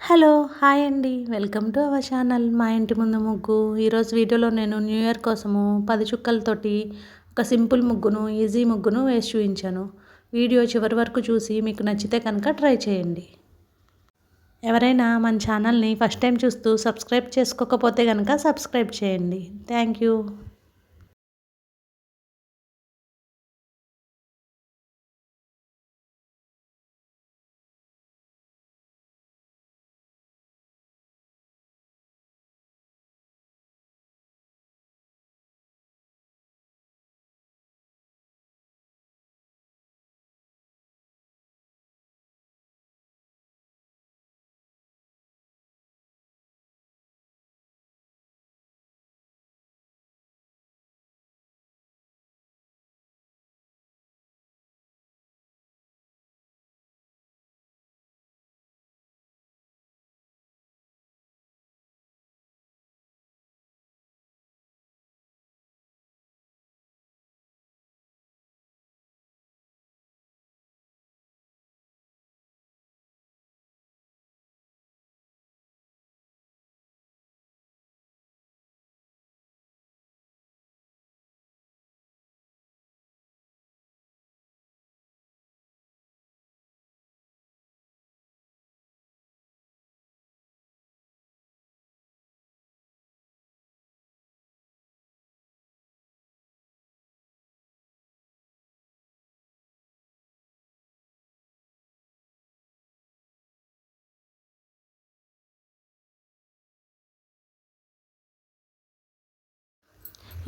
Hello! Hi అండి. Welcome to our channel మా ఇంటి ముందు ముగ్గు. ఈరోజు వీడియోలో నేను న్యూ ఇయర్ కోసము 10 చుక్కలతోటి ఒక సింపుల్ ముగ్గును, ఈజీ ముగ్గును వేసి చూయించాను. వీడియో చివరి వరకు చూసి మీకు నచ్చితే కనుక ట్రై చేయండి. ఎవరైనా మన ఛానల్ని ఫస్ట్ టైం చూస్తూ సబ్స్క్రైబ్ చేసుకోకపోతే కనుక సబ్స్క్రైబ్ చేయండి. Thank you.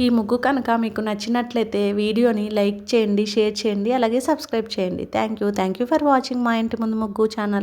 ఈ ముగ్గు కనుక మీకు నచ్చినట్లయితే వీడియోని లైక్ చేయండి, షేర్ చేయండి, అలాగే సబ్స్క్రైబ్ చేయండి. థ్యాంక్ యూ ఫర్ వాచింగ్ మా ఇంటి ముందు ముగ్గు ఛానల్.